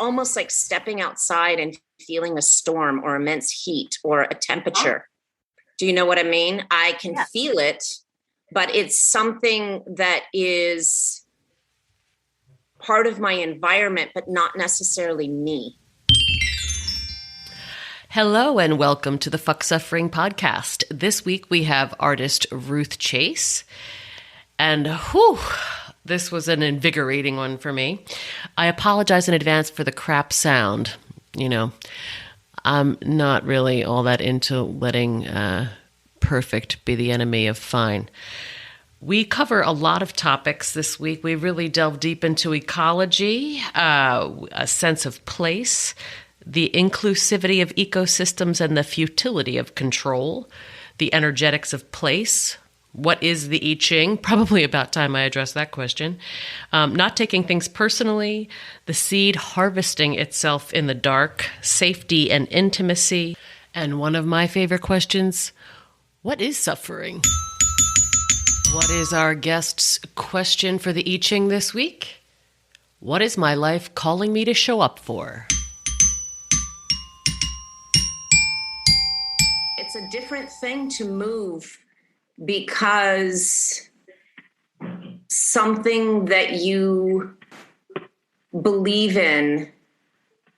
almost like stepping outside and feeling a storm or immense heat or a temperature. Do you know what I mean? I can feel it, but it's something that is part of my environment, but not necessarily me. Hello and welcome to the Fuck Suffering podcast. This week we have artist Ruth Chase. And this was an invigorating one for me. I apologize in advance for the crap sound. You know, I'm not really all that into letting perfect be the enemy of fine. We cover a lot of topics this week. We really delve deep into ecology, a sense of place, the inclusivity of ecosystems and the futility of control, the energetics of place. What is the I Ching? Probably about time I address that question. Not taking things personally, the seed harvesting itself in the dark, safety and intimacy. And one of my favorite questions, what is suffering? What is our guest's question for the I Ching this week? What is my life calling me to show up for? It's a different thing to move because something that you believe in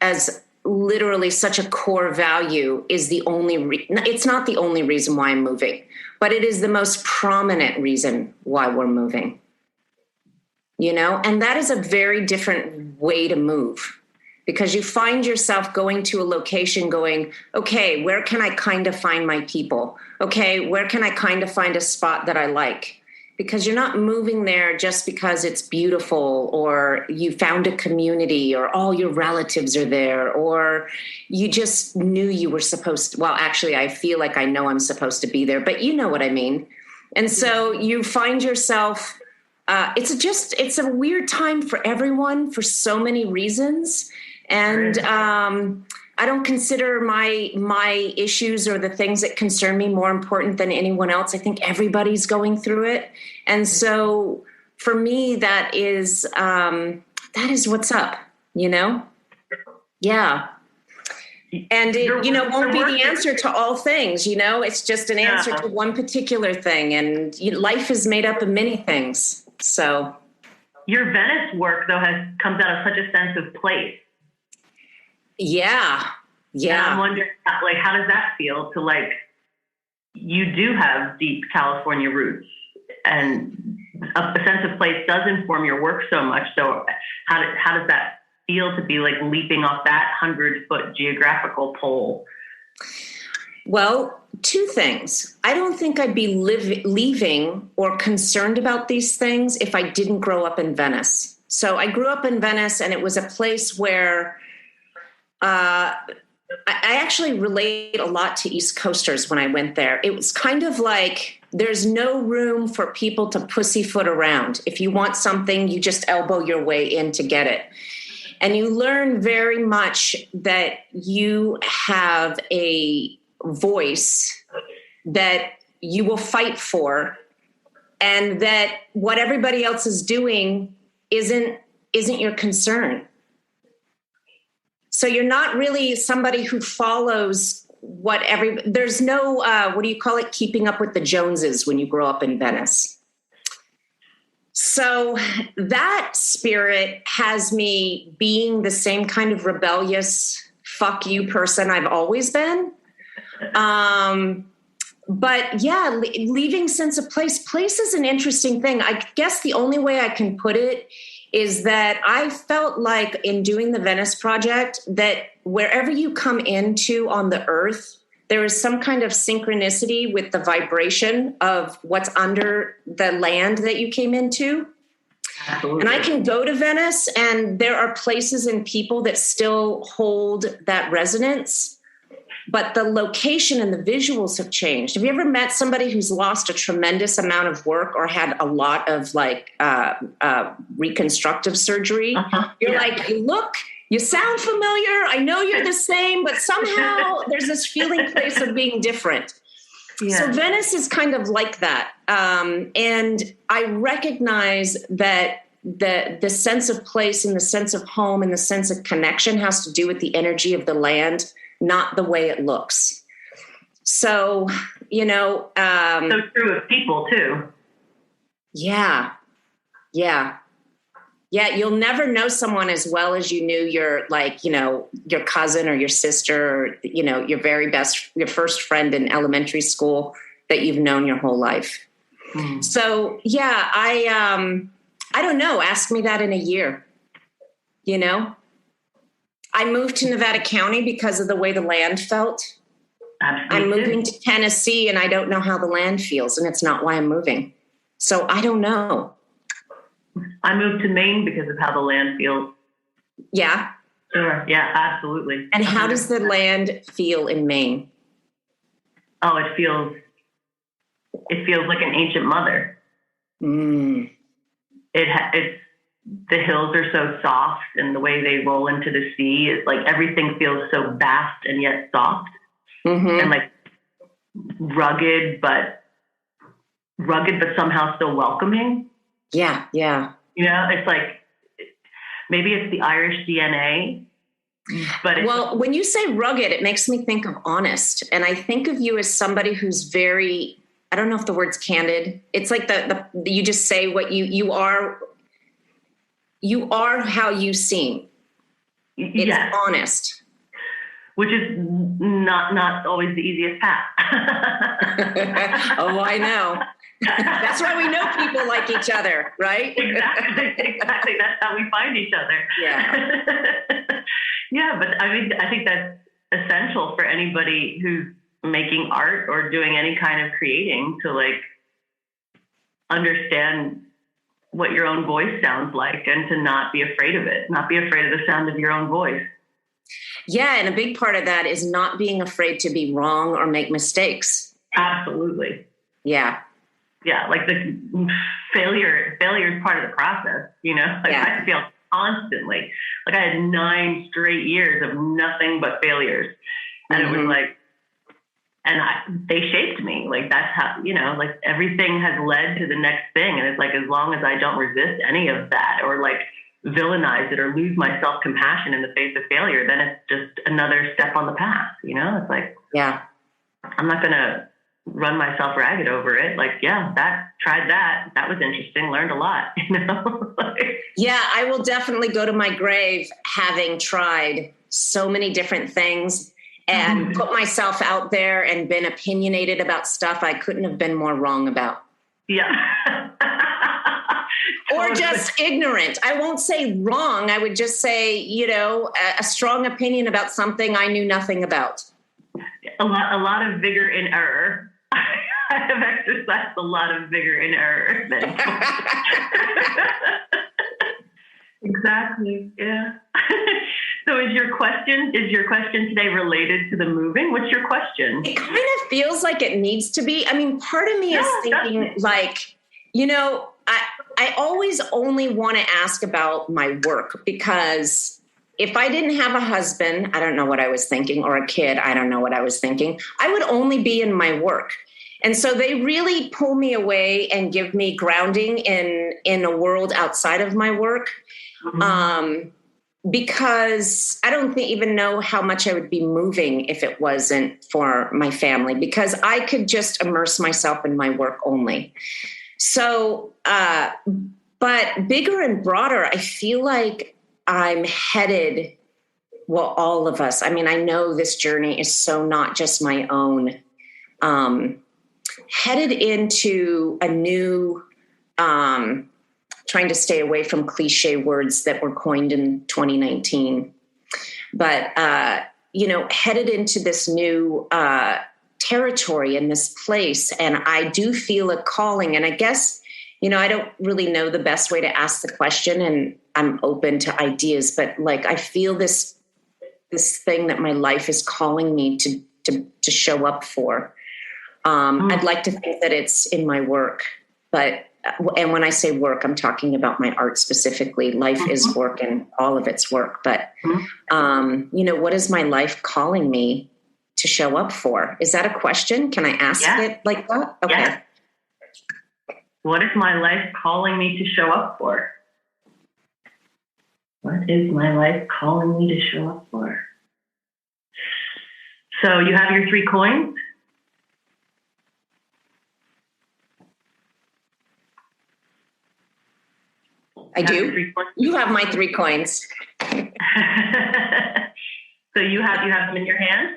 as literally such a core value is the only it's not the only reason why I'm moving, but it is the most prominent reason why we're moving. You know, and that is a very different way to move. Because you find yourself going to a location going, okay, where can I kind of find my people? Okay, where can I kind of find a spot that I like? Because you're not moving there just because it's beautiful or you found a community or all your relatives are there or you just knew you were supposed to. Well, actually, I feel like I know I'm supposed to be there, but you know what I mean. And so you find yourself, it's a weird time for everyone for so many reasons. And I don't consider my issues or the things that concern me more important than anyone else. I think everybody's going through it. And so for me, that is what's up, you know? Yeah. And it, won't be the answer to all things, you know? It's just an answer to one particular thing. And life is made up of many things. So your Venice work, though, comes out of such a sense of place. Yeah. And I'm wondering, how does that feel to, you do have deep California roots and a sense of place does inform your work so much. So how does that feel to be leaping off that 100-foot geographical pole? Well, two things. I don't think I'd be leaving or concerned about these things if I didn't grow up in Venice. So I grew up in Venice and it was a place where I actually relate a lot to East Coasters when I went there. It was kind of like there's no room for people to pussyfoot around. If you want something, you just elbow your way in to get it. And you learn very much that you have a voice that you will fight for and that what everybody else is doing isn't your concern. So you're not really somebody who follows there's no, what do you call it? Keeping up with the Joneses when you grow up in Venice. So that spirit has me being the same kind of rebellious, fuck you person I've always been. But yeah, leaving sense of place. Place is an interesting thing. I guess the only way I can put it is that I felt like in doing the Venice project that wherever you come into on the earth, there is some kind of synchronicity with the vibration of what's under the land that you came into. Absolutely. And I can go to Venice and there are places and people that still hold that resonance, but the location and the visuals have changed. Have you ever met somebody who's lost a tremendous amount of work or had a lot of reconstructive surgery? You're like, look, you sound familiar. I know you're the same, but somehow there's this feeling place of being different. Yeah. So Venice is kind of like that. And I recognize that the sense of place and the sense of home and the sense of connection has to do with the energy of the land, not the way it looks. So, so true of people too. Yeah. You'll never know someone as well as you knew your cousin or your sister, or, your first friend in elementary school that you've known your whole life. Mm. So, yeah, I don't know. Ask me that in a year. I moved to Nevada County because of the way the land felt. I'm moving to Tennessee and I don't know how the land feels, and it's not why I'm moving. So I don't know. I moved to Maine because of how the land feels. Yeah. Sure. Yeah, absolutely. And how does the land feel in Maine? Oh, it feels like an ancient mother. Mm. It's the hills are so soft, and the way they roll into the sea is like everything feels so vast and yet soft, and like rugged, but somehow still welcoming. Yeah. It's like maybe it's the Irish DNA. But when you say rugged, it makes me think of honest, and I think of you as somebody who's very. I don't know if the word's candid. It's like the you just say what you are. You are how you seem. It's honest. Which is not always the easiest path. Oh, I know. That's why we know people like each other, right? Exactly. That's how we find each other. Yeah. Yeah, but I think that's essential for anybody who's making art or doing any kind of creating to like understand what your own voice sounds like and to not be afraid of it, not be afraid of the sound of your own voice. Yeah. And a big part of that is not being afraid to be wrong or make mistakes. Absolutely. Yeah. Yeah. Like the failure is part of the process, I failed constantly. Like I had 9 straight years of nothing but failures. And it was like, they shaped me. Like that's how, like everything has led to the next thing. And it's like, as long as I don't resist any of that or like villainize it or lose my self-compassion in the face of failure, then it's just another step on the path. It's like, yeah, I'm not going to run myself ragged over it. Like, yeah, tried that. That was interesting. Learned a lot, Yeah, I will definitely go to my grave having tried so many different things and put myself out there and been opinionated about stuff I couldn't have been more wrong about. Yeah. Or just ignorant. I won't say wrong. I would just say, a strong opinion about something I knew nothing about. A lot of vigor in error. I have exercised a lot of vigor in error. Exactly. Yeah. So is your question today related to the moving? What's your question? It kind of feels like it needs to be. I mean, part of me is thinking like, I always only want to ask about my work because if I didn't have a husband, I don't know what I was thinking, or a kid, I don't know what I was thinking. I would only be in my work. And so they really pull me away and give me grounding in a world outside of my work. Because I don't even know how much I would be moving if it wasn't for my family, because I could just immerse myself in my work only. So, but bigger and broader, I feel like I'm headed, well, all of us. I mean, I know this journey is so not just my own, headed into a new, trying to stay away from cliche words that were coined in 2019, but, headed into this new territory in this place. And I do feel a calling. And I guess, I don't really know the best way to ask the question, and I'm open to ideas, but like, I feel this thing that my life is calling me to show up for. I'd like to think that it's in my work, and when I say work, I'm talking about my art specifically. Life is work and all of it's work. But, what is my life calling me to show up for? Is that a question? Can I ask it like that? Okay. Yeah. What is my life calling me to show up for? What is my life calling me to show up for? So you have your 3 coins. I do. You have my 3 coins. So you have them in your hand?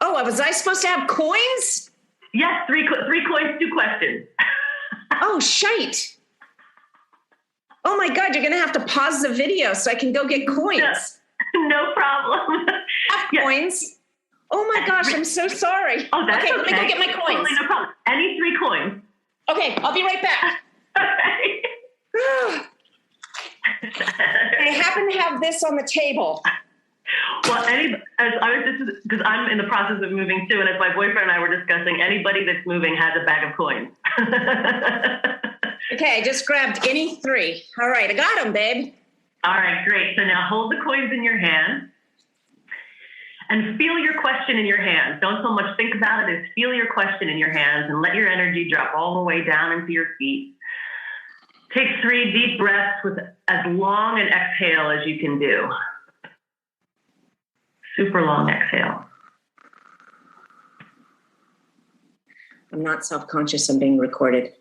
Oh, was I supposed to have coins? Yes, 3 coins, 2 questions. Oh, shite. Oh my God, you're going to have to pause the video so I can go get coins. No problem. Coins. Oh my gosh, I'm so sorry. Oh, that's okay. Let me go get my coins. Totally no problem. Any 3 coins. Okay, I'll be right back. Okay. I happen to have this on the table. Well, because I'm in the process of moving too, and as my boyfriend and I were discussing, anybody that's moving has a bag of coins. Okay, I just grabbed any 3. All right, I got them, babe. All right, great. So now hold the coins in your hand and feel your question in your hands. Don't so much think about it as feel your question in your hands and let your energy drop all the way down into your feet. Take 3 deep breaths with as long an exhale as you can do. Super long exhale. I'm not self-conscious. I'm being recorded.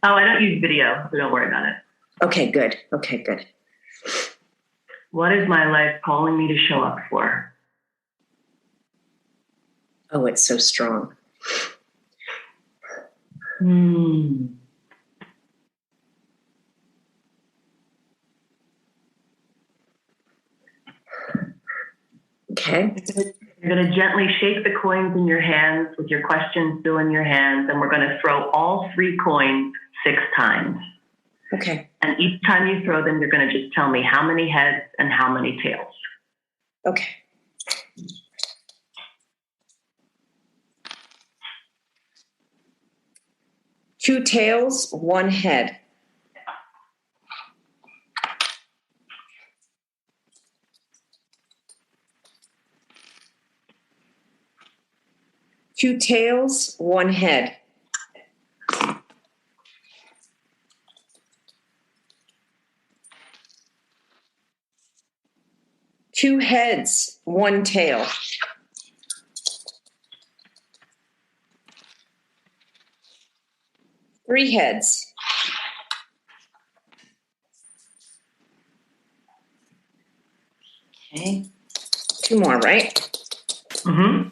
Oh, I don't use video, so don't worry about it. Okay, good. Okay, good. What is my life calling me to show up for? Oh, it's so strong. Okay. You're going to gently shake the coins in your hands with your question still in your hands, and we're going to throw all 3 coins 6 times. Okay. And each time you throw them, you're going to just tell me how many heads and how many tails. Okay. Two tails, 1 head. Two tails, 1 head. Two heads, 1 tail. Three heads. Okay. 2 more, right? Mm-hmm.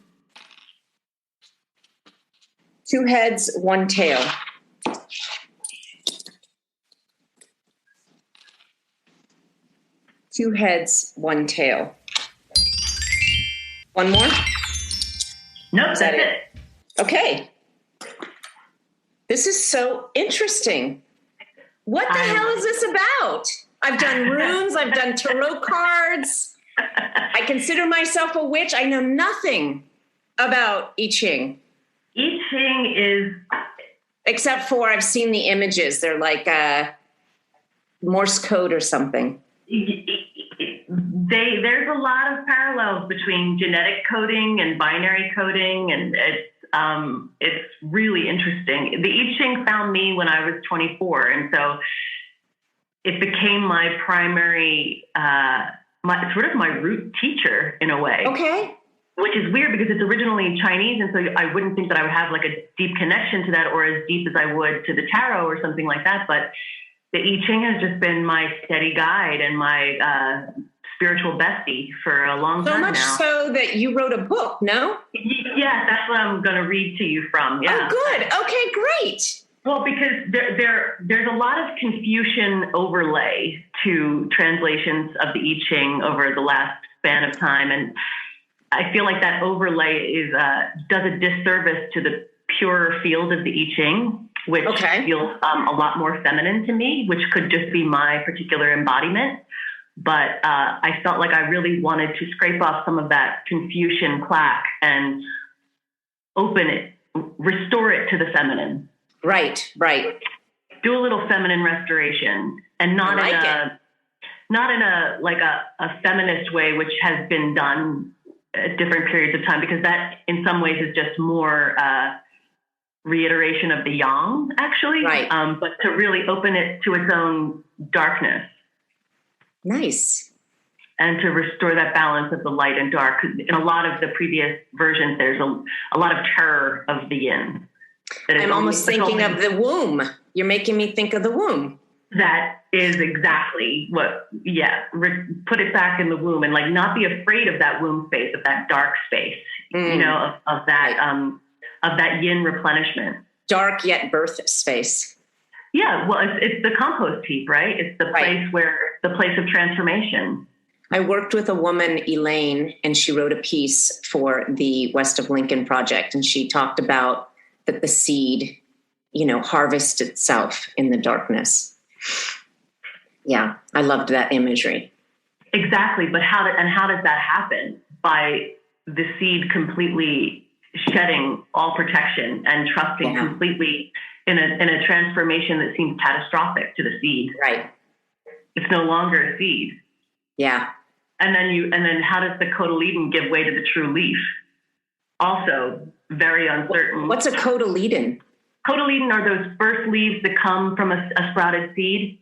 2 heads, 1 tail. Two heads, 1 tail. 1 more? Nope, Is that that's it. Okay. This is so interesting. What the hell is this about? I've done runes. I've done tarot cards. I consider myself a witch. I know nothing about I Ching. I Ching is... Except for I've seen the images. They're like Morse code or something. There's a lot of parallels between genetic coding and binary coding, and it's really interesting. The I Ching found me when I was 24, and so it became my primary, my root teacher in a way. Okay. Which is weird because it's originally Chinese, and so I wouldn't think that I would have like a deep connection to that, or as deep as I would to the tarot or something like that. But the I Ching has just been my steady guide and my spiritual bestie for a long time now. So much so that you wrote a book, no? Yeah, that's what I'm going to read to you from. Yeah. Oh, good. Okay, great. Well, because there's a lot of Confucian overlay to translations of the I Ching over the last span of time, and I feel like that overlay does a disservice to the pure field of the I Ching, which feels a lot more feminine to me, which could just be my particular embodiment. But I felt like I really wanted to scrape off some of that Confucian plaque and open it, restore it to the feminine. Right. Do a little feminine restoration, and not in a feminist way, which has been done at different periods of time, because that in some ways is just more reiteration of the yang, actually. Right. But to really open it to its own darkness. Nice. And to restore that balance of the light and dark. In a lot of the previous versions, there's a lot of terror of the yin. I'm almost thinking of the womb. You're making me think of the womb. That is exactly what, put it back in the womb and like not be afraid of that womb space, of that dark space, you know, of that yin replenishment. Dark yet birth space. Yeah, well, it's the compost heap, right? It's the place of transformation. I worked with a woman, Elaine, and she wrote a piece for the West of Lincoln project, and she talked about that the seed, you know, harvests itself in the darkness. Yeah, I loved that imagery. Exactly, but how does that happen? By the seed completely shedding all protection and trusting completely in a transformation that seems catastrophic to the seed. Right. It's no longer a seed. Yeah. And then how does the cotyledon give way to the true leaf? Also very uncertain. What's a cotyledon? Cotyledon are those first leaves that come from a sprouted seed.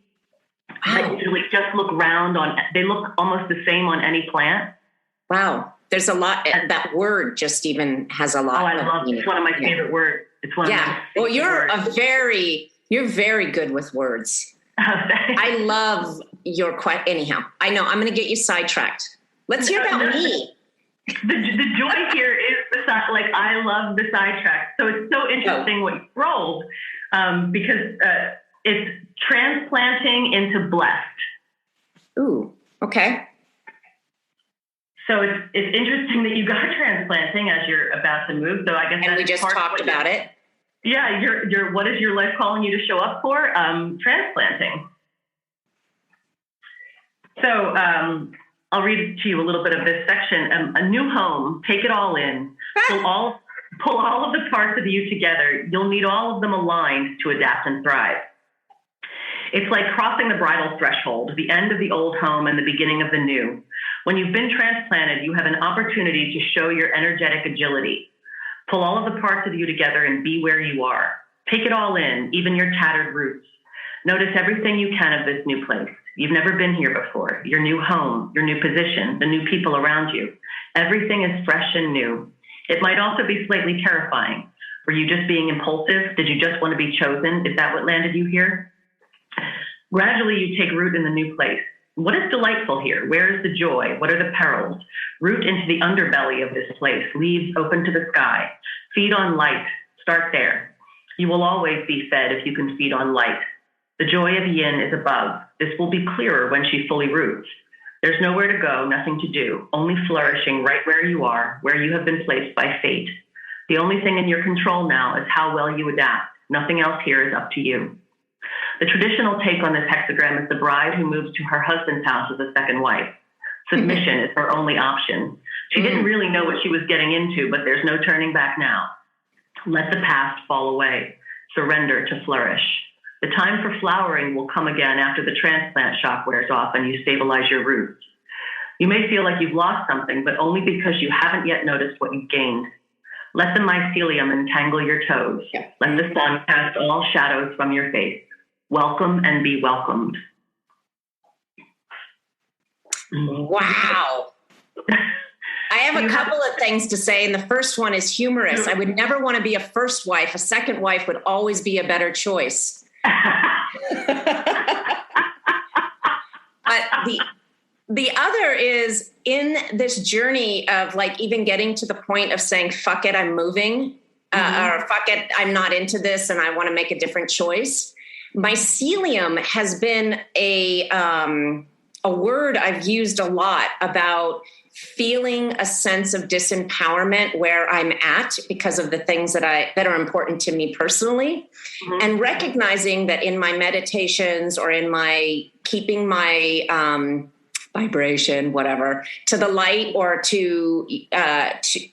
That usually just look round they look almost the same on any plant. Wow. There's a lot. That word just even has a lot. Oh, I love it. It's one of my favorite words. It's one of my well, you're very good with words. I love your question. Anyhow, I know I'm going to get you sidetracked. Let's hear about me. The joy here is I love the sidetrack. So it's so interesting what you rolled because it's transplanting into blessed. Ooh, okay. So it's interesting that you got transplanting as you're about to move. So I guess we just talked about it. Yeah, your what is your life calling you to show up for? Transplanting. So I'll read to you a little bit of this section. A new home, take it all in. Pull all of the parts of you together. You'll need all of them aligned to adapt and thrive. It's like crossing the bridal threshold, the end of the old home and the beginning of the new. When you've been transplanted, you have an opportunity to show your energetic agility. Pull all of the parts of you together and be where you are. Take it all in, even your tattered roots. Notice everything you can of this new place. You've never been here before. Your new home, your new position, the new people around you. Everything is fresh and new. It might also be slightly terrifying. Were you just being impulsive? Did you just want to be chosen? Is that what landed you here? Gradually, you take root in the new place. What is delightful here? Where is the joy? What are the perils? Root into the underbelly of this place, leaves open to the sky. Feed on light. Start there. You will always be fed if you can feed on light. The joy of yin is above. This will be clearer when she fully roots. There's nowhere to go, nothing to do, only flourishing right where you are, where you have been placed by fate. The only thing in your control now is how well you adapt. Nothing else here is up to you. The traditional take on this hexagram is the bride who moves to her husband's house as a second wife. Submission is her only option. She didn't really know what she was getting into, but there's no turning back now. Let the past fall away. Surrender to flourish. The time for flowering will come again after the transplant shock wears off and you stabilize your roots. You may feel like you've lost something, but only because you haven't yet noticed what you've gained. Let the mycelium entangle your toes. Let the sun cast all shadows from your face. Welcome and be welcomed. Wow. I have a couple of things to say, and the first one is humorous. I would never want to be a first wife. A second wife would always be a better choice. But the other is in this journey of like even getting to the point of saying, fuck it, I'm moving, or fuck it, I'm not into this and I want to make a different choice. Mycelium has been a word I've used a lot about feeling a sense of disempowerment where I'm at because of the things that are important to me personally, and recognizing that in my meditations or in my keeping my vibration, whatever, to the light or to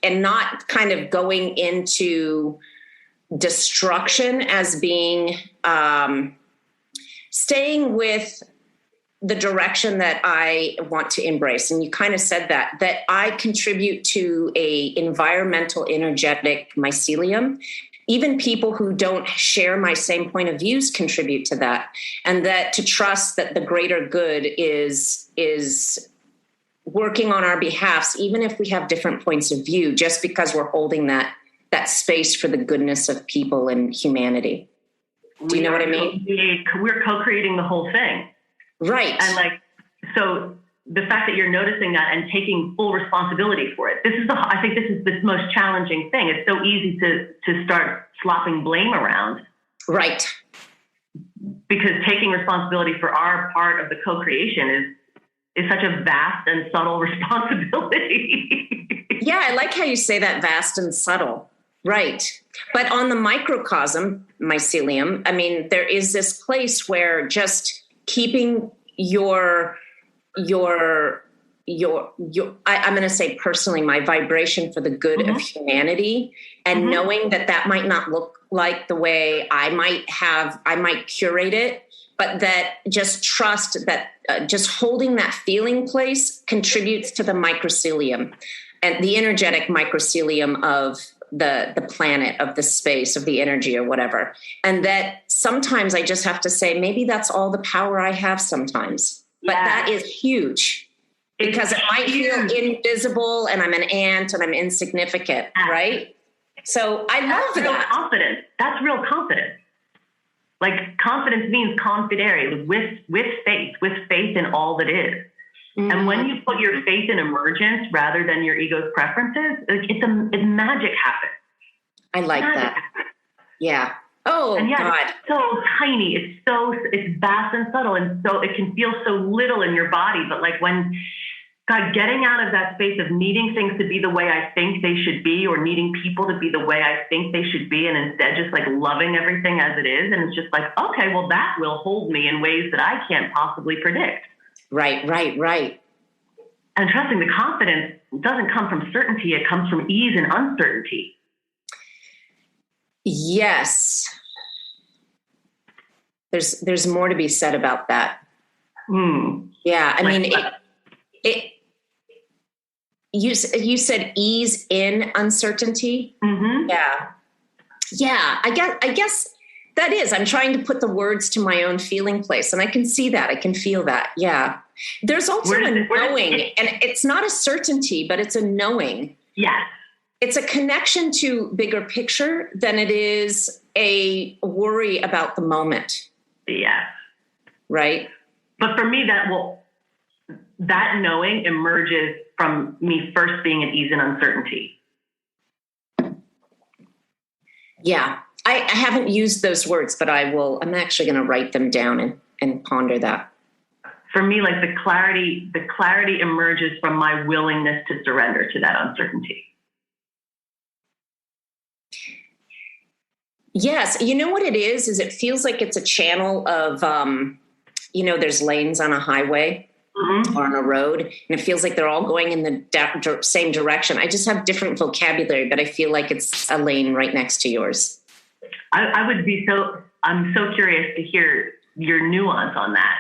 and not kind of going into destruction as being staying with the direction that I want to embrace. And you kind of said that I contribute to a environmental energetic mycelium even people who don't share my same point of views contribute to that. And that to trust that the greater good is working on our behalfs, even if we have different points of view, just because we're holding that space for the goodness of people and humanity. Do you know what I mean? We're co-creating the whole thing. Right. And like, so the fact that you're noticing that and taking full responsibility for it, I think this is the most challenging thing. It's so easy to start slopping blame around. Right. Because taking responsibility for our part of the co-creation is such a vast and subtle responsibility. Yeah, I like how you say that, vast and subtle. Right. But on the microcosm, mycelium, I mean, there is this place where just keeping your I'm going to say personally, my vibration for the good of humanity, and knowing that might not look like the way I might curate it, but that just trust that just holding that feeling place contributes to the mycelium and the energetic mycelium of the planet, of the space, of the energy or whatever. And that sometimes I just have to say, maybe that's all the power I have sometimes. But that is huge, because it might feel invisible and I'm an ant and I'm insignificant, right? So I love that. Confidence. That's real confidence. Like, confidence means confidere, with faith in all that is. Mm-hmm. And when you put your faith in emergence rather than your ego's preferences, it's magic happens. I like that. Yeah. Oh, and God. It's so tiny. It's vast and subtle. And so it can feel so little in your body. But like getting out of that space of needing things to be the way I think they should be, or needing people to be the way I think they should be, and instead just like loving everything as it is. And it's just like, okay, well, that will hold me in ways that I can't possibly predict. Right. And trusting the confidence doesn't come from certainty. It comes from ease and uncertainty. Yes. There's more to be said about that. Yeah. I mean, you said ease in uncertainty. Mm-hmm. Yeah. I guess that is, I'm trying to put the words to my own feeling place, and I can see that. I can feel that. Yeah. There's also a knowing, and it's not a certainty, but it's a knowing. Yes. It's a connection to bigger picture than it is a worry about the moment. Yes. Right. But for me, that knowing emerges from me first being at ease and uncertainty. Yeah. I haven't used those words, but I'm actually going to write them down and ponder that. For me, like the clarity emerges from my willingness to surrender to that uncertainty. Yes. You know what it is it feels like it's a channel of, there's lanes on a highway or on a road, and it feels like they're all going in the same direction. I just have different vocabulary, but I feel like it's a lane right next to yours. I'm so curious to hear your nuance on that.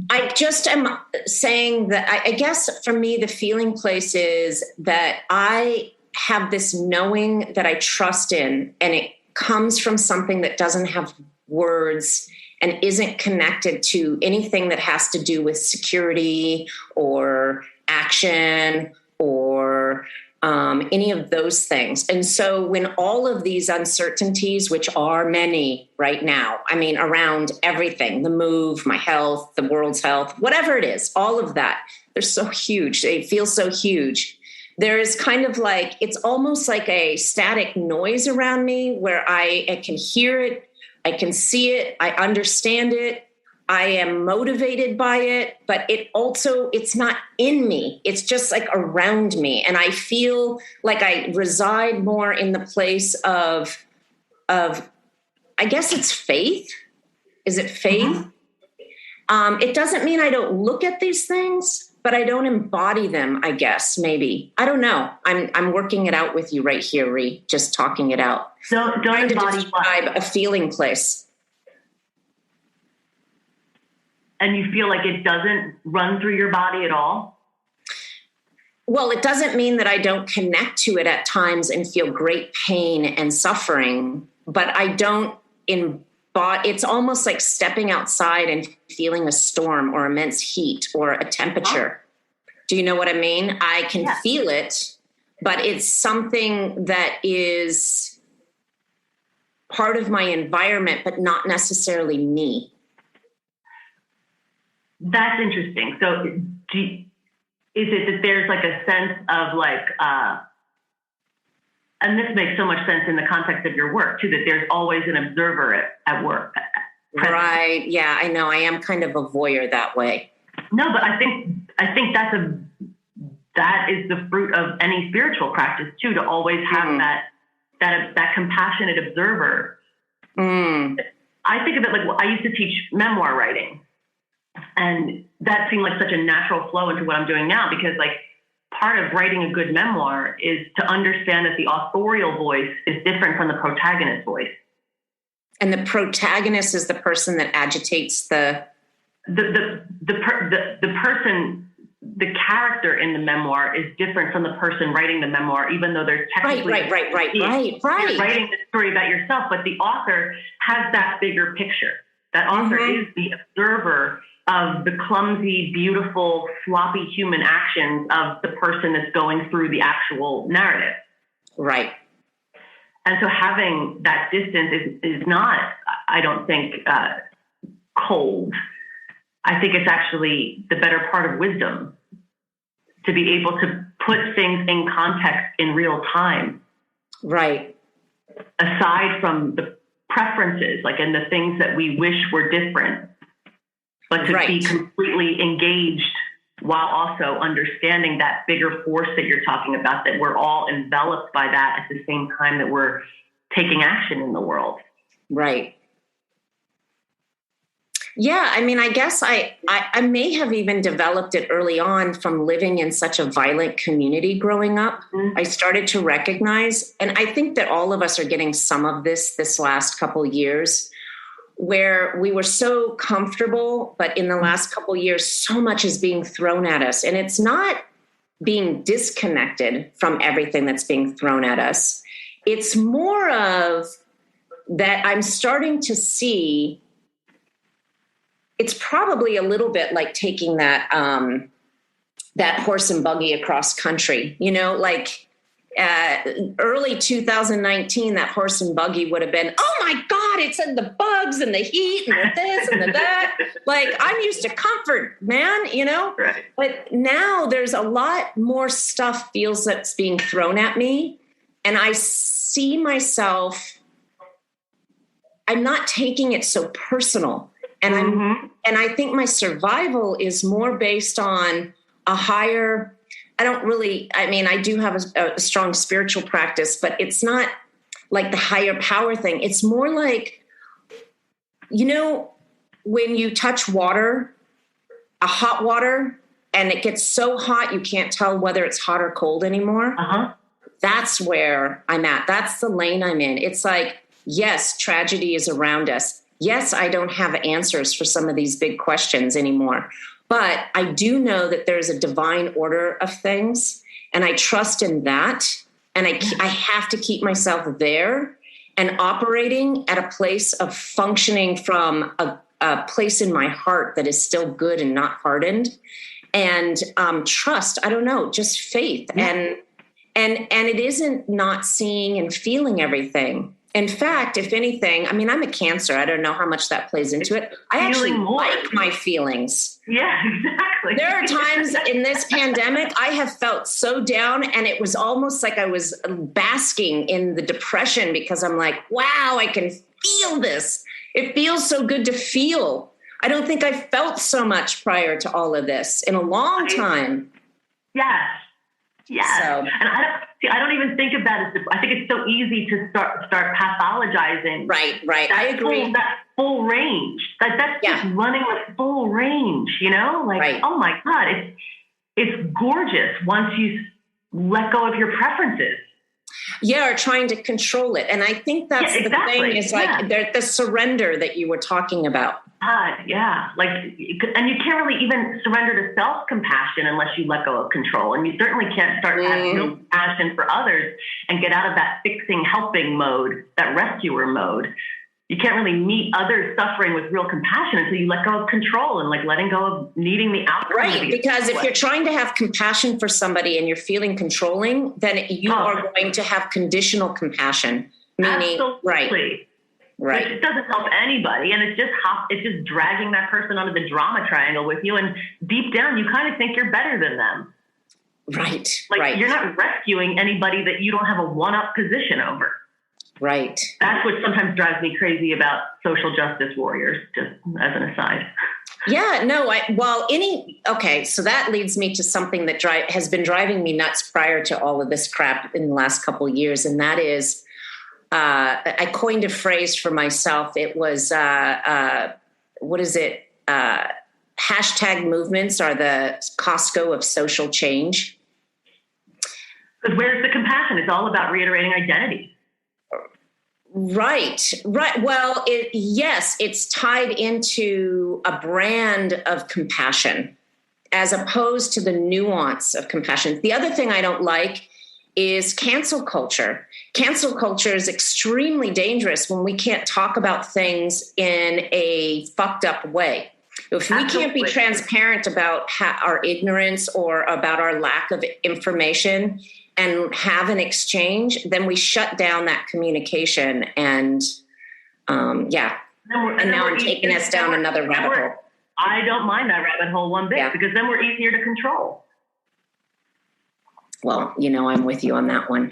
I just am saying that I guess for me, the feeling place is that I have this knowing that I trust in, and it comes from something that doesn't have words and isn't connected to anything that has to do with security or action or any of those things. And so when all of these uncertainties, which are many right now, I mean, around everything, the move, my health, the world's health, whatever it is, all of that, they're so huge. They feel so huge. There is kind of like, it's almost like a static noise around me where I can hear it, I can see it, I understand it, I am motivated by it, but it's not in me. It's just like around me. And I feel like I reside more in the place of I guess it's faith. Is it faith? Mm-hmm. It doesn't mean I don't look at these things, but I don't embody them, I guess, maybe. I don't know. I'm working it out with you right here, Rei, just talking it out. So don't embody to describe a feeling place. And you feel like it doesn't run through your body at all? Well, it doesn't mean that I don't connect to it at times and feel great pain and suffering, but I don't it's almost like stepping outside and feeling a storm or immense heat or a temperature. Do you know what I mean? I can feel it, but it's something that is part of my environment, but not necessarily me. That's interesting. So is it that there's like a sense of like, and this makes so much sense in the context of your work too, that there's always an observer at work. Right. Yeah, I know. I am kind of a voyeur that way. No, but I think that is the fruit of any spiritual practice too, to always have that compassionate observer. I think of it like, well, I used to teach memoir writing, and that seemed like such a natural flow into what I'm doing now, because like part of writing a good memoir is to understand that the authorial voice is different from the protagonist voice. And the protagonist is the person that agitates the person, the character in the memoir is different from the person writing the memoir, even though there's technically right. You're writing the story about yourself, but the author has that bigger picture. That author is the observer of the clumsy, beautiful, sloppy human actions of the person that's going through the actual narrative. Right. And so having that distance is not, I don't think, cold. I think it's actually the better part of wisdom, to be able to put things in context in real time. Right. Aside from the preferences, like, and the things that we wish were different, but to be completely engaged while also understanding that bigger force that you're talking about, that we're all enveloped by that at the same time that we're taking action in the world. Right. Yeah, I mean, I guess I may have even developed it early on from living in such a violent community growing up. I started to recognize, and I think that all of us are getting some of this last couple years, where we were so comfortable, but in the last couple years, so much is being thrown at us. And it's not being disconnected from everything that's being thrown at us. It's more of that I'm starting to see. It's probably a little bit like taking that horse and buggy across country, like early 2019, that horse and buggy would have been, oh my God, it's in the bugs and the heat and the this and the that. Like, I'm used to comfort, man, Right. But now there's a lot more stuff feels that's being thrown at me. And I see myself, I'm not taking it so personal. And and I think my survival is more based on a higher, I do have a strong spiritual practice, but it's not like the higher power thing. It's more like, when you touch water, a hot water, and it gets so hot, you can't tell whether it's hot or cold anymore. That's where I'm at. That's the lane I'm in. It's like, yes, tragedy is around us. Yes, I don't have answers for some of these big questions anymore, but I do know that there's a divine order of things, and I trust in that. And I have to keep myself there and operating at a place of functioning from a place in my heart that is still good and not hardened, and trust. I don't know, just faith. And it isn't not seeing and feeling everything. In fact, if anything, I'm a Cancer. I don't know how much that plays into it. I actually like my feelings. Yeah, exactly. There are times in this pandemic, I have felt so down, and it was almost like I was basking in the depression, because I'm like, wow, I can feel this. It feels so good to feel. I don't think I felt so much prior to all of this in a long time. Yes. Yeah. So. And I don't even think of that as, I think it's so easy to start pathologizing. Right. I agree. That full range. That's just running with full range, Oh my God, it's gorgeous once you let go of your preferences. Yeah, or trying to control it. And I think that's the thing, is like the surrender that you were talking about. God, yeah. Like, and you can't really even surrender to self-compassion unless you let go of control. And you certainly can't start to have real compassion for others and get out of that fixing, helping mode, that rescuer mode. You can't really meet others suffering with real compassion until you let go of control and like letting go of needing the outcome. Right. Because if you're trying to have compassion for somebody and you're feeling controlling, then you are going to have conditional compassion. Meaning, absolutely. Right. Which doesn't help anybody. And it's just dragging that person onto the drama triangle with you. And deep down, you kind of think you're better than them. Right. Like you're not rescuing anybody that you don't have a one-up position over. Right. That's what sometimes drives me crazy about social justice warriors, just as an aside. Yeah, no, so that leads me to something that has been driving me nuts prior to all of this crap in the last couple of years. And that is, I coined a phrase for myself. It was, what is it? Hashtag movements are the Costco of social change. Because where's the compassion? It's all about reiterating identity. Right. Well, it's tied into a brand of compassion as opposed to the nuance of compassion. The other thing I don't like is cancel culture. Cancel culture is extremely dangerous when we can't talk about things in a fucked up way. If we can't be transparent about our ignorance or about our lack of information and have an exchange, then we shut down that communication. And and now I'm taking us down another rabbit hole. I don't mind that rabbit hole one bit because then we're easier to control. Well, I'm with you on that one.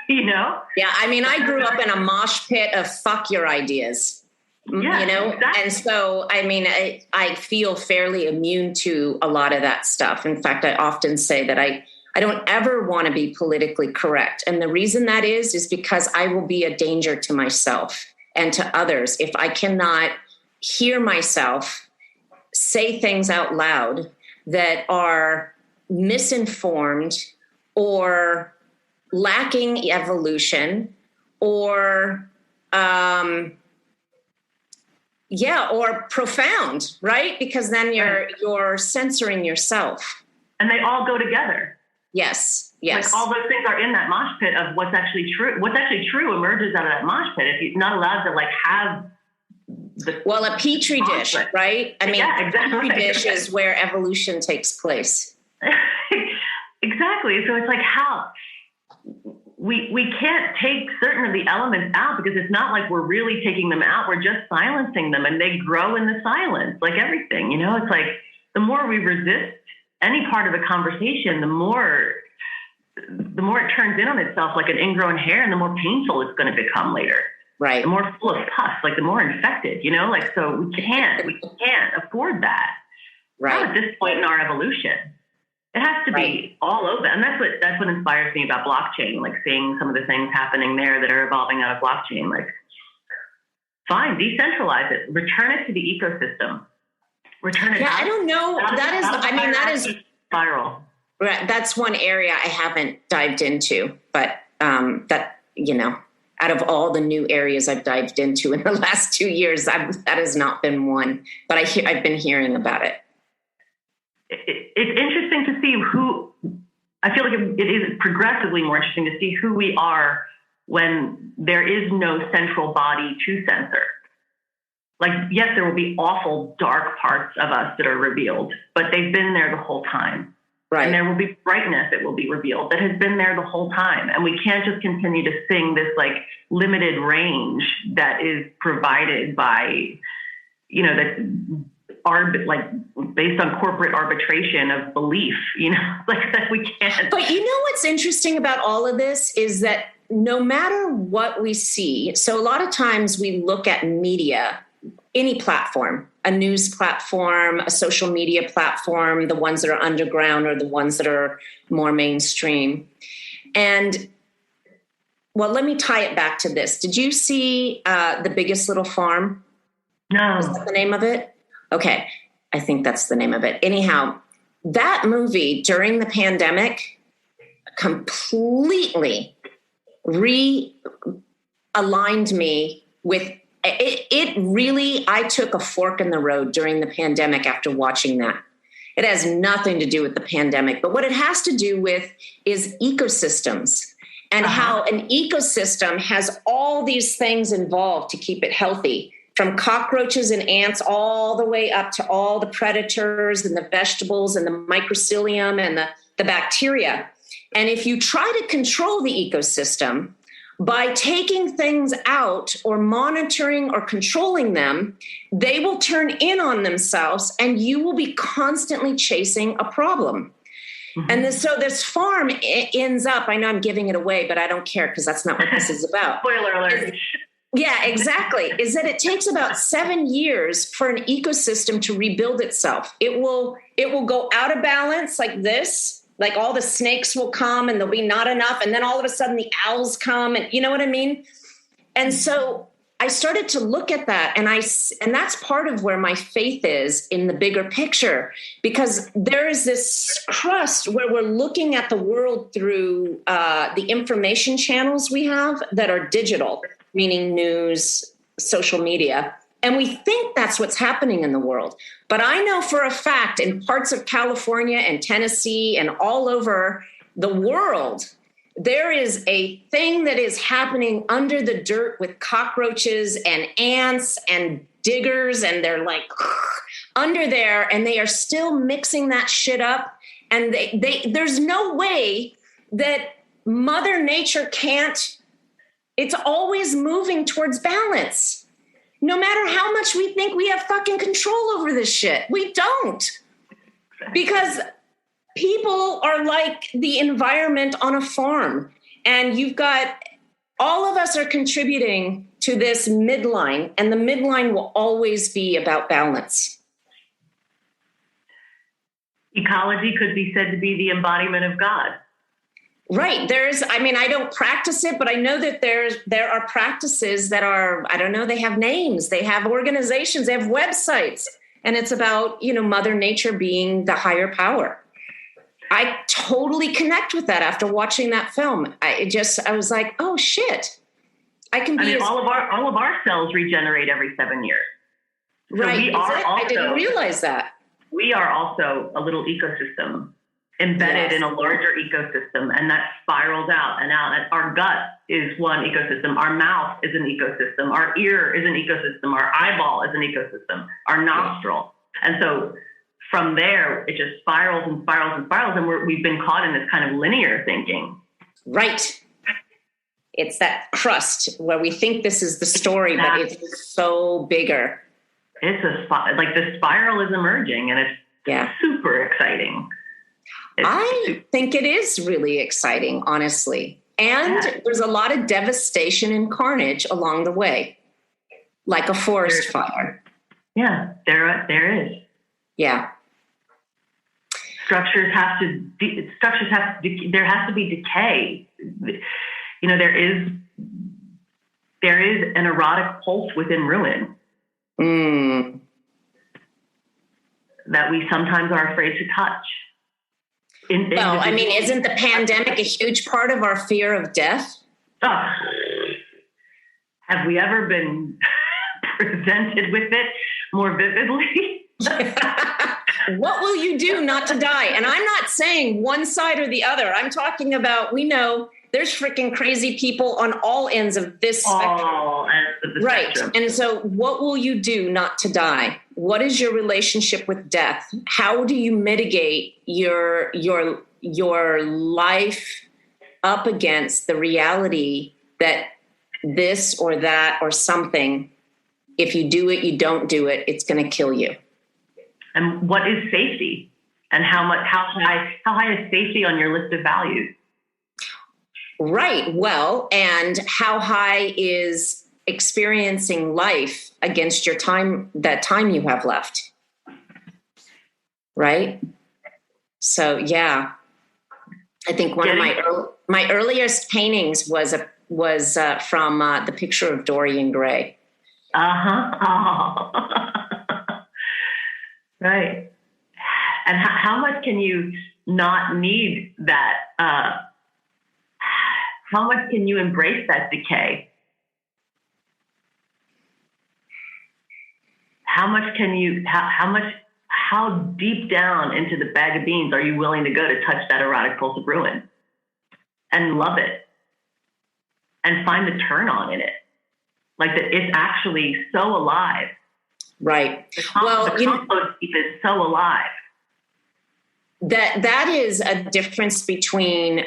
Yeah, I mean, I grew up in a mosh pit of fuck your ideas. Yeah, exactly. And so, I mean, I feel fairly immune to a lot of that stuff. In fact, I often say that I don't ever want to be politically correct. And the reason that is because I will be a danger to myself and to others if I cannot hear myself say things out loud that are misinformed or lacking evolution or or profound, right? Because then you're censoring yourself. And they all go together. Yes. Like all those things are in that mosh pit of what's actually true. What's actually true emerges out of that mosh pit if you're not allowed to have a petri dish, right? I mean, exactly. A petri dish is where evolution takes place. Exactly. So it's like how we can't take certain of the elements out because it's not like we're really taking them out. We're just silencing them and they grow in the silence, like everything, It's like the more we resist any part of the conversation, the more it turns in on itself like an ingrown hair and the more painful it's going to become later. Right. The more full of pus, like the more infected, so we can't afford that. Right. Not at this point in our evolution. It has to be all open. And that's what inspires me about blockchain, like seeing some of the things happening there that are evolving out of blockchain. Like, fine, decentralize it, return it to the ecosystem. Return it. Yeah, I don't know. That is spiral. Right. That's one area I haven't dived into, but out of all the new areas I've dived into in the last 2 years, that has not been one. But I've been hearing about it. It's interesting to see I feel like it is progressively more interesting to see who we are when there is no central body to censor. Like, yes, there will be awful, dark parts of us that are revealed, but they've been there the whole time. Right. And there will be brightness that will be revealed that has been there the whole time. And we can't just continue to sing this like limited range that is provided by, based on corporate arbitration of belief, like that we can't. But what's interesting about all of this is that no matter what we see, so a lot of times we look at media, any platform, a news platform, a social media platform, the ones that are underground or the ones that are more mainstream. And let me tie it back to this. Did you see The Biggest Little Farm? No. Is that the name of it? Okay. I think that's the name of it. Anyhow, that movie during the pandemic completely realigned me with it really, I took a fork in the road during the pandemic after watching that. It has nothing to do with the pandemic, but what it has to do with is ecosystems and how an ecosystem has all these things involved to keep it healthy, from cockroaches and ants all the way up to all the predators and the vegetables and the mycelium and the bacteria. And if you try to control the ecosystem by taking things out or monitoring or controlling them, they will turn in on themselves and you will be constantly chasing a problem. Mm-hmm. And so this farm ends up, I know I'm giving it away, but I don't care because that's not what this is about. Spoiler alert. Yeah, exactly. Is that it takes about 7 years for an ecosystem to rebuild itself. It will go out of balance like this. Like all the snakes will come and there'll be not enough. And then all of a sudden the owls come and you know what I mean? And so I started to look at that and that's part of where my faith is in the bigger picture, because there is this crust where we're looking at the world through the information channels we have that are digital, meaning news, social media. And we think that's what's happening in the world. But I know for a fact in parts of California and Tennessee and all over the world, there is a thing that is happening under the dirt with cockroaches and ants and diggers. And they're like under there and they are still mixing that shit up. And there's no way that Mother Nature can't. It's always moving towards balance. No matter how much we think we have fucking control over this shit, we don't. Because people are like the environment on a farm. And you've got, all of us are contributing to this midline, and the midline will always be about balance. Ecology could be said to be the embodiment of God. Right. I don't practice it, but I know that there are practices that are, I don't know, they have names, they have organizations, they have websites, and it's about, Mother Nature being the higher power. I totally connect with that after watching that film. I was like, oh shit. All of our cells regenerate every 7 years. So right. I didn't realize that. We are also a little ecosystem embedded in a larger ecosystem, and that spirals out and out. And our gut is one ecosystem. Our mouth is an ecosystem. Our ear is an ecosystem. Our eyeball is an ecosystem. Our nostril. And so from there, it just spirals and spirals and spirals. And we've been caught in this kind of linear thinking. Right. It's that crust where we think this is the story, but it's so bigger. It's like the spiral is emerging, and it's super exciting. I think it is really exciting, honestly. And there's a lot of devastation and carnage along the way, like a forest fire. Yeah, there is. Yeah. There has to be decay. There is an erotic pulse within ruin that we sometimes are afraid to touch. Isn't the pandemic a huge part of our fear of death? Oh. Have we ever been presented with it more vividly? What will you do not to die? And I'm not saying one side or the other. I'm talking about, we know there's freaking crazy people on all ends of this spectrum. All ends of the right. spectrum. And so what will you do not to die? What is your relationship with death? How do you mitigate your life up against the reality that this or that or something, if you do it, you don't do it, it's going to kill you? And what is safety? And how high is safety on your list of values? Right. Well, and how high is experiencing life against your time, that time you have left? Right. So, yeah, I think one of my earliest paintings was from the picture of Dorian Gray. Oh. Right. And how much can you not need that? How much can you embrace that decay? how much can you, how deep down into the bag of beans are you willing to go to touch that erotic pulse of ruin and love it and find the turn on in it? Like that it's actually so alive. Right. The compost heap is so alive. That is a difference between,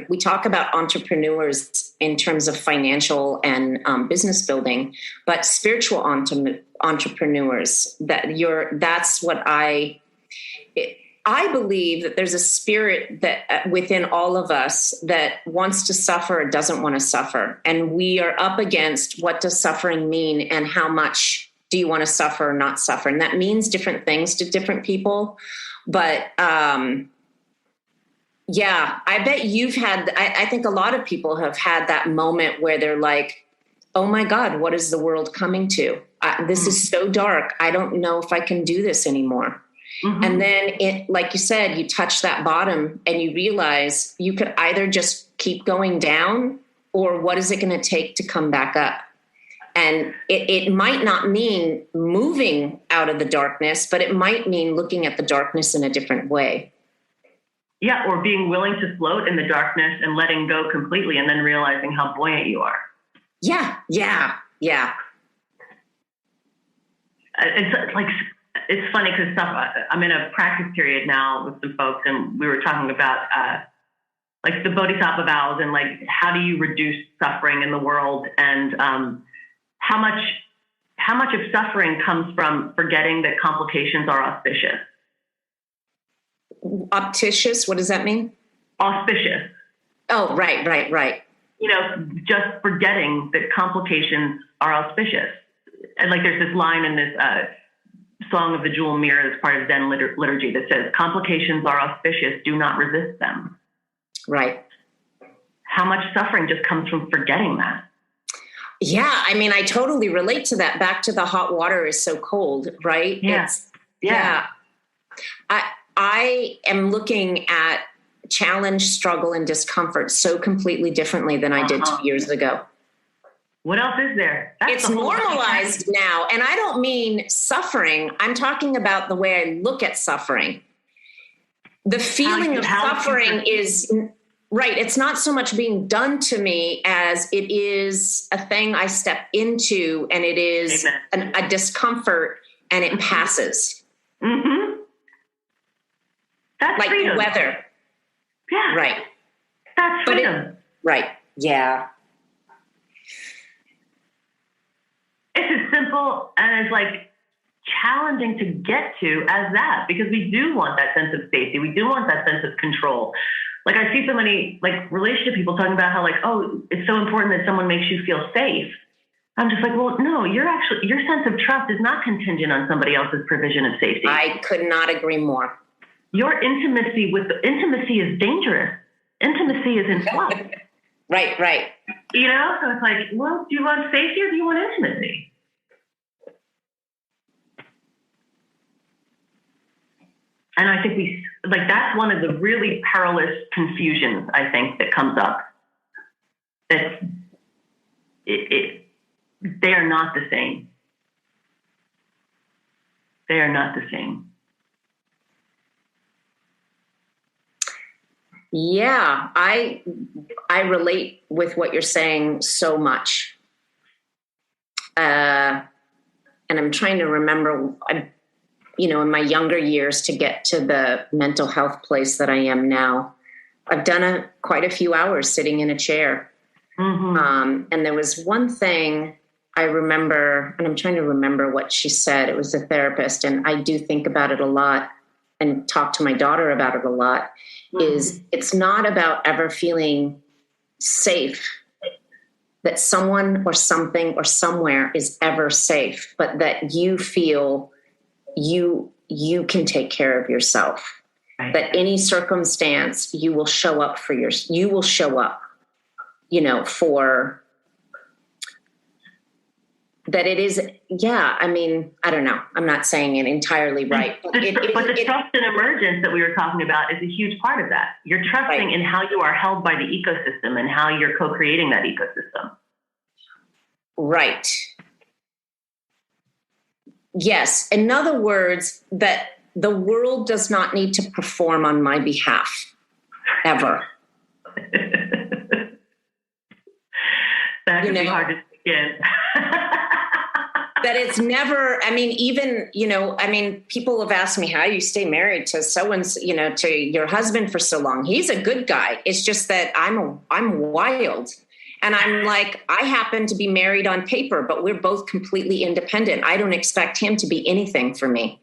we talk about entrepreneurs in terms of financial and business building, but spiritual entrepreneurs, that's what I believe that there's a spirit that within all of us that wants to suffer or doesn't want to suffer. And we are up against, what does suffering mean and how much do you want to suffer or not suffer? And that means different things to different people. But yeah, I bet you've had, I think a lot of people have had that moment where they're like, oh my God, what is the world coming to? This is so dark. I don't know if I can do this anymore. Mm-hmm. And then like you said, you touch that bottom and you realize you could either just keep going down, or what is it going to take to come back up? And it might not mean moving out of the darkness, but it might mean looking at the darkness in a different way. Yeah, or being willing to float in the darkness and letting go completely and then realizing how buoyant you are. Yeah. It's funny because I'm in a practice period now with some folks, and we were talking about like the bodhisattva vows and like how do you reduce suffering in the world, and how much of suffering comes from forgetting that complications are auspicious. Opticious, what does that mean? Auspicious. Oh, right. You know, just forgetting that complications are auspicious. And like there's this line in this Song of the Jewel Mirror that's part of Zen liturgy that says, complications are auspicious, do not resist them. Right. How much suffering just comes from forgetting that? Yeah, I mean, I totally relate to that. Back to the hot water is so cold, right? Yeah. I am looking at challenge, struggle, and discomfort so completely differently than I did 2 years ago. What else is there? It's normalized now. And I don't mean suffering. I'm talking about the way I look at suffering. The feeling of suffering is... Right. It's not so much being done to me as it is a thing I step into, and it is a discomfort, and it passes. Mm-hmm. That's like freedom. Weather. Yeah. Right. That's freedom. Right. Yeah. It's as simple and as like challenging to get to as that, because we do want that sense of safety. We do want that sense of control. Like I see so many like relationship people talking about how like, oh, it's so important that someone makes you feel safe. I'm just like, well, no, your sense of trust is not contingent on somebody else's provision of safety. I could not agree more. Your intimacy is dangerous. Intimacy is in flux. Right. You know, so it's like, well, do you want safety or do you want intimacy? And I think that's one of the really perilous confusions, I think, that comes up. That they are not the same. They are not the same. Yeah, I relate with what you're saying so much. And I'm trying to remember, in my younger years to get to the mental health place that I am now, I've done quite a few hours sitting in a chair. Mm-hmm. And there was one thing I remember, and I'm trying to remember what she said. It was a therapist, and I do think about it a lot and talk to my daughter about it a lot, is it's not about ever feeling safe, that someone or something or somewhere is ever safe, but that you feel you can take care of yourself. Right. That any circumstance you will show up for you will show up, for that it is. Yeah. I mean, I don't know. I'm not saying it entirely right. But the trust and emergence that we were talking about is a huge part of that. You're trusting in how you are held by the ecosystem and how you're co-creating that ecosystem. Right. Yes. In other words, that the world does not need to perform on my behalf ever. That could be hard to begin. That it's never, I mean, even, people have asked me, how do you stay married to so-and-so, to your husband for so long? He's a good guy. It's just that I'm wild. And I'm like, I happen to be married on paper, but we're both completely independent. I don't expect him to be anything for me.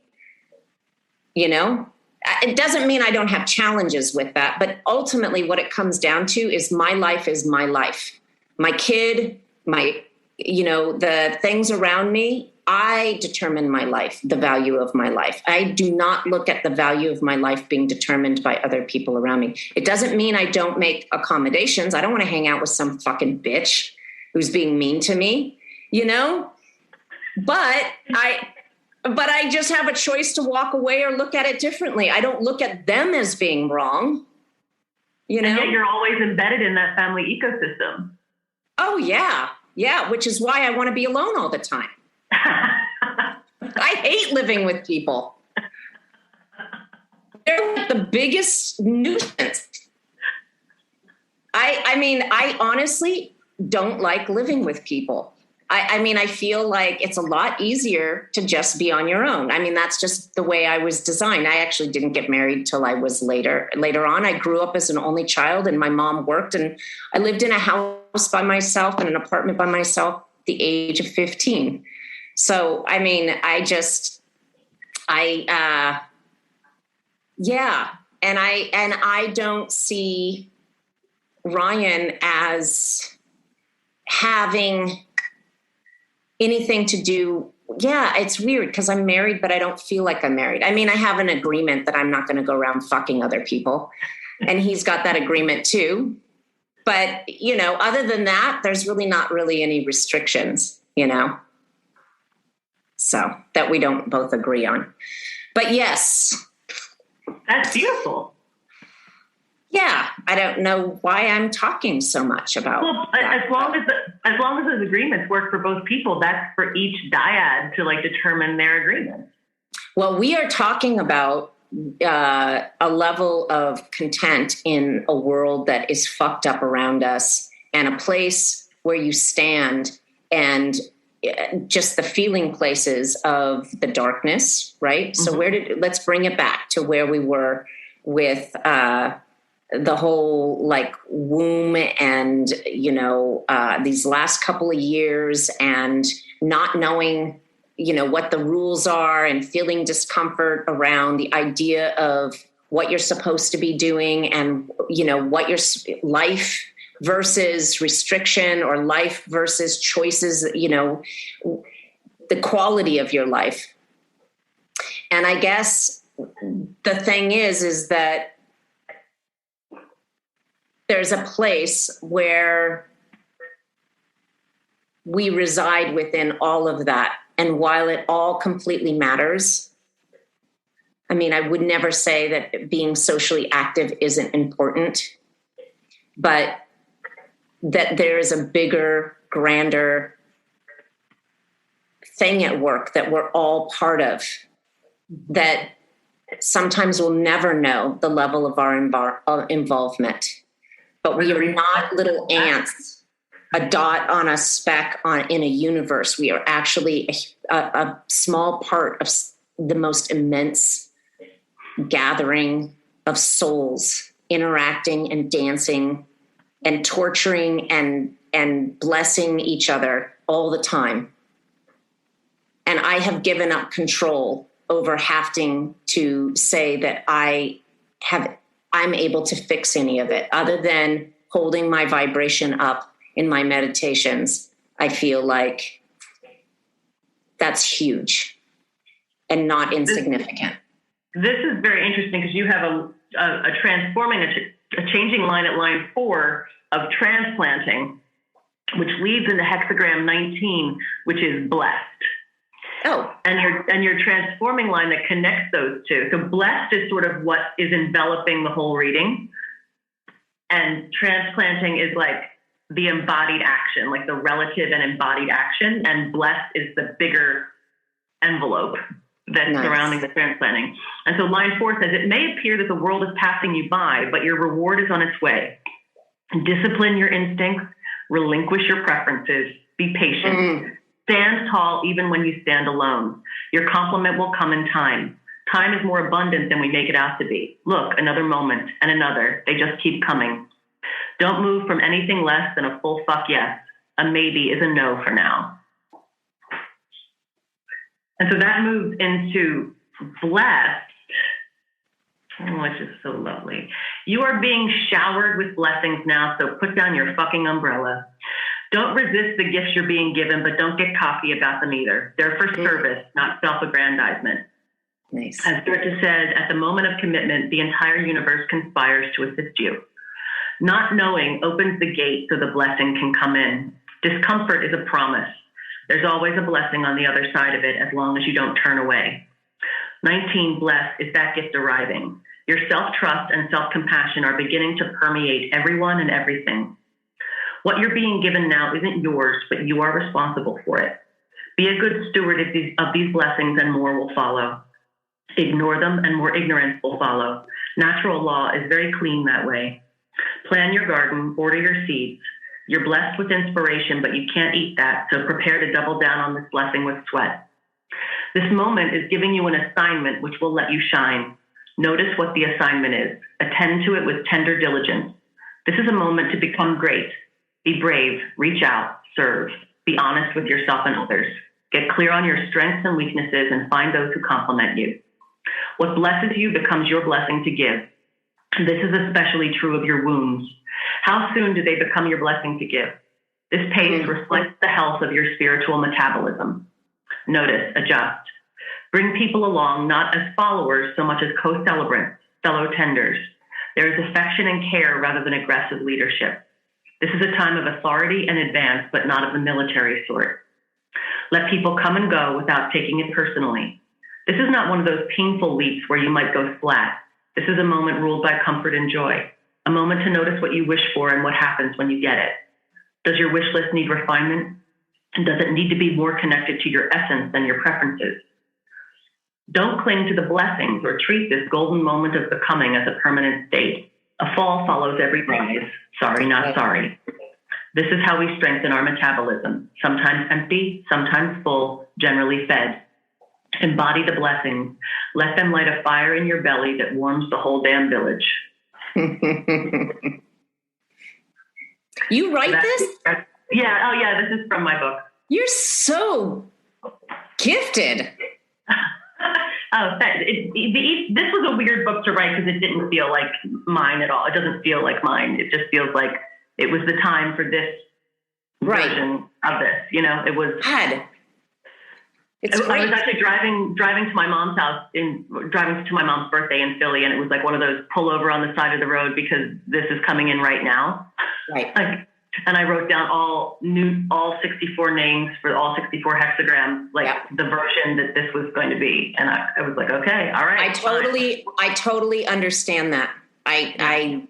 It doesn't mean I don't have challenges with that, but ultimately what it comes down to is my life is my life. My kid, the things around me, I determine my life, the value of my life. I do not look at the value of my life being determined by other people around me. It doesn't mean I don't make accommodations. I don't want to hang out with some fucking bitch who's being mean to me, but I just have a choice to walk away or look at it differently. I don't look at them as being wrong, And yet you're always embedded in that family ecosystem. Oh, yeah. Yeah, which is why I want to be alone all the time. I hate living with people. They're like the biggest nuisance. I honestly don't like living with people. I feel like it's a lot easier to just be on your own. That's just the way I was designed. I actually didn't get married till I was later on. I grew up as an only child and my mom worked and I lived in a house by myself in an apartment by myself at the age of 15. So, And I don't see Ryan as having anything to do. Yeah, it's weird because I'm married, but I don't feel like I'm married. I have an agreement that I'm not going to go around fucking other people. And he's got that agreement too. But, other than that, there's really not really any restrictions, so that we don't both agree on. But yes. That's beautiful. Yeah, I don't know why I'm talking so much about. Well, that, as long as those agreements work for both people, that's for each dyad to determine their agreements. Well, we are talking about a level of content in a world that is fucked up around us, and a place where you stand, and just the feeling places of the darkness, right? Mm-hmm. So let's bring it back to where we were with the whole womb and, these last couple of years and not knowing, what the rules are and feeling discomfort around the idea of what you're supposed to be doing and, what your life versus restriction or life versus choices, the quality of your life. And I guess the thing is that there's a place where we reside within all of that. And while it all completely matters, I would never say that being socially active isn't important, but that there is a bigger, grander thing at work that we're all part of, that sometimes we'll never know the level of our involvement. But we are not little ants, a dot on a speck in a universe. We are actually a small part of the most immense gathering of souls interacting and dancing and torturing and blessing each other all the time. And I have given up control over having to say that I'm able to fix any of it, other than holding my vibration up in my meditations. I feel like that's huge and not insignificant. This is very interesting because you have a transforming, a changing line at line 4 of transplanting, which leads into hexagram 19, which is blessed. Oh, and your transforming line that connects those two. So blessed is sort of what is enveloping the whole reading, and transplanting is the embodied action, the relative and embodied action, and blessed is the bigger envelope that's surrounding the transplanting. And so line 4 says, it may appear that the world is passing you by, but your reward is on its way. Discipline your instincts, relinquish your preferences, be patient. Stand tall even when you stand alone. Your compliment will come in time. Time is more abundant than we make it out to be. Look, another moment and another. They just keep coming. Don't move from anything less than a full fuck yes. A maybe is a no for now. And so that moves into blessed, which is so lovely. You are being showered with blessings now, so put down your fucking umbrella. Don't resist the gifts you're being given, but don't get cocky about them either. They're for service, not self-aggrandizement. Nice. As Goethe said, at the moment of commitment, the entire universe conspires to assist you. Not knowing opens the gate so the blessing can come in. Discomfort is a promise. There's always a blessing on the other side of it as long as you don't turn away. 19, blessed is that gift arriving. Your self-trust and self-compassion are beginning to permeate everyone and everything. What you're being given now isn't yours, but you are responsible for it. Be a good steward of these blessings and more will follow. Ignore them and more ignorance will follow. Natural law is very clean that way. Plan your garden, order your seeds. You're blessed with inspiration, but you can't eat that, so prepare to double down on this blessing with sweat. This moment is giving you an assignment which will let you shine. Notice what the assignment is. Attend to it with tender diligence. This is a moment to become great. Be brave, reach out, serve. Be honest with yourself and others. Get clear on your strengths and weaknesses and find those who compliment you. What blesses you becomes your blessing to give. This is especially true of your wounds. How soon do they become your blessing to give? This pace reflects the health of your spiritual metabolism. Notice, adjust. Bring people along not as followers so much as co-celebrants, fellow tenders. There is affection and care rather than aggressive leadership. This is a time of authority and advance, but not of the military sort. Let people come and go without taking it personally. This is not one of those painful leaps where you might go flat. This is a moment ruled by comfort and joy, a moment to notice what you wish for and what happens when you get it. Does your wish list need refinement? And does it need to be more connected to your essence than your preferences? Don't cling to the blessings or treat this golden moment of becoming as a permanent state. A fall follows every rise. Sorry, not sorry. This is how we strengthen our metabolism, sometimes empty, sometimes full, generally fed. Embody the blessings. Let them light a fire in your belly that warms the whole damn village. You write this? Yeah. Oh, yeah. This is from my book. You're so gifted. This was a weird book to write because it didn't feel like mine at all. It doesn't feel like mine. It just feels like it was the time for this version of this. You know, it was. I was actually driving to my mom's house driving to my mom's birthday in Philly, and it was like one of those pull over on the side of the road because this is coming in right now. Right. And I wrote down all 64 names for all 64 hexagrams, the version that this was going to be. And I was like, okay, all right. I totally understand that. I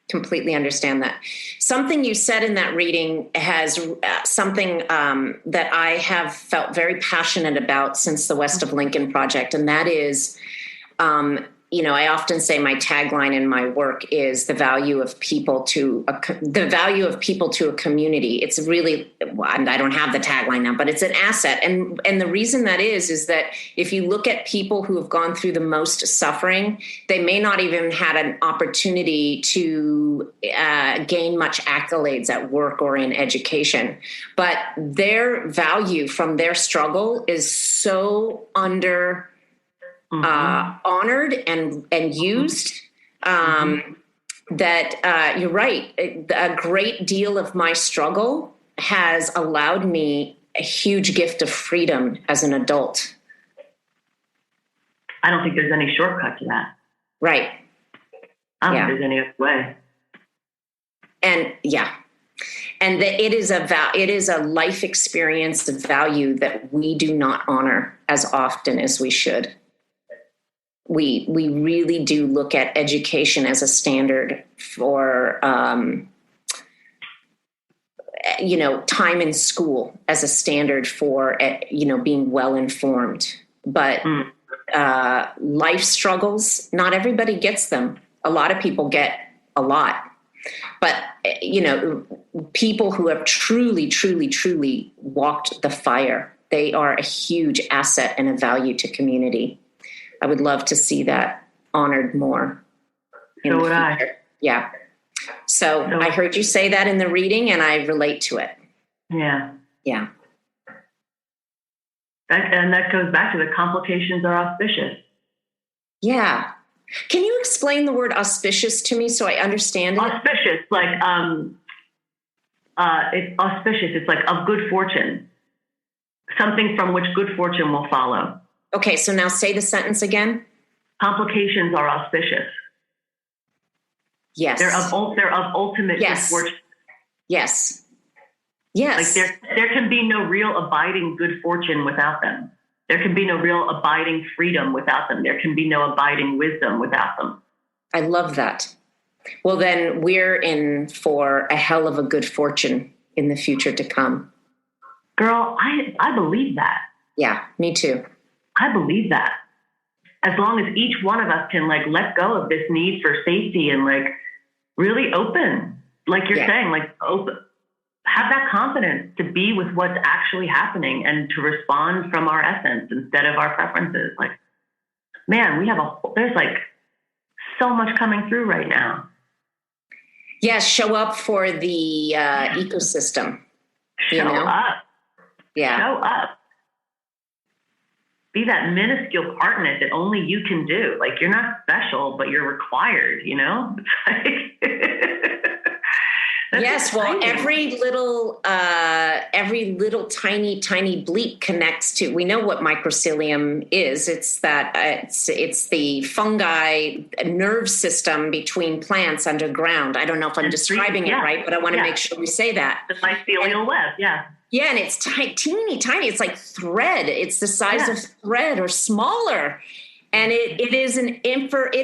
completely understand that. Something you said in that reading has something that I have felt very passionate about since the West of Lincoln Project. And that is, I often say my tagline in my work is the value of people to a community. It's really, I don't have the tagline now, but it's an asset. And the reason that is that if you look at people who have gone through the most suffering, they may not even had an opportunity to gain much accolades at work or in education, but their value from their struggle is so honored and used, that you're right. A great deal of my struggle has allowed me a huge gift of freedom as an adult. I don't think there's any shortcut to that. Right. I don't think there's any other way. And and that it is a life experience of value that we do not honor as often as we should. We really do look at education as a standard for time in school as a standard for, being well informed. But life struggles, not everybody gets them. A lot of people get a lot. But, people who have truly, truly, truly walked the fire, they are a huge asset and a value to community. I would love to see that honored more. So would I. Yeah. So I heard you say that in the reading, and I relate to it. Yeah. Yeah. That goes back to the complications are auspicious. Yeah. Can you explain the word auspicious to me so I understand it? Auspicious, like it's auspicious. It's like of good fortune, something from which good fortune will follow. Okay, so now say the sentence again. Complications are auspicious. Yes. They're of ultimate good fortune. Yes. Yes. Like there can be no real abiding good fortune without them. There can be no real abiding freedom without them. There can be no abiding wisdom without them. I love that. Well, then we're in for a hell of a good fortune in the future to come. Girl, I believe that. Yeah, me too. I believe that. As long as each one of us can let go of this need for safety and really open, like you're saying, open, have that confidence to be with what's actually happening and to respond from our essence instead of our preferences. Man, there's so much coming through right now. Yeah, show up for the ecosystem. Show up. Yeah. Show up. Be that minuscule part in it that only you can do. You're not special, but you're required, Yes, well, every little tiny bleep connects to. We know what mycelium is. It's that it's the fungi nerve system between plants underground. I don't know if I'm describing it right, but I want to make sure we say that. The mycelial web, yeah. Yeah, and it's teeny tiny. It's like thread. It's the size of thread or smaller, and it is it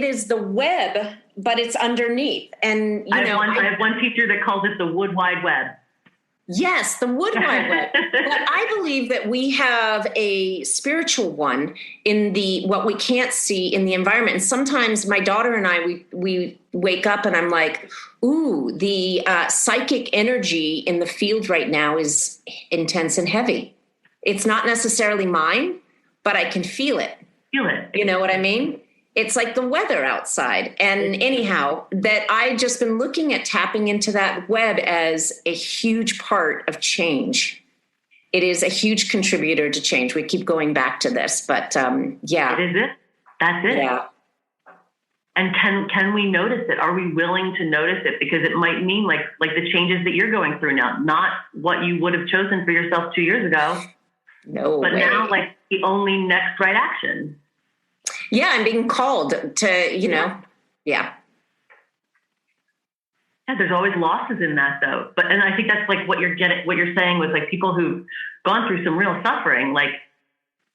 is the web, but it's underneath. And I have one teacher that calls it the wood wide web. Yes, the wood wide web. But I believe that we have a spiritual one in what we can't see in the environment. And sometimes my daughter and I, we wake up and I'm like, ooh, the psychic energy in the field right now is intense and heavy. It's not necessarily mine, but I can feel it. Feel it. You know what I mean? It's like the weather outside. And anyhow, that I just been looking at tapping into that web as a huge part of change. It is a huge contributor to change. We keep going back to this, but yeah. It is it. That's it. Yeah. And can we notice it? Are we willing to notice it? Because it might mean like the changes that you're going through now, not what you would have chosen for yourself 2 years ago. No But way. now the only next right action. Yeah, I'm being called to, yeah. Yeah, there's always losses in that though. And I think that's what you're saying with people who've gone through some real suffering,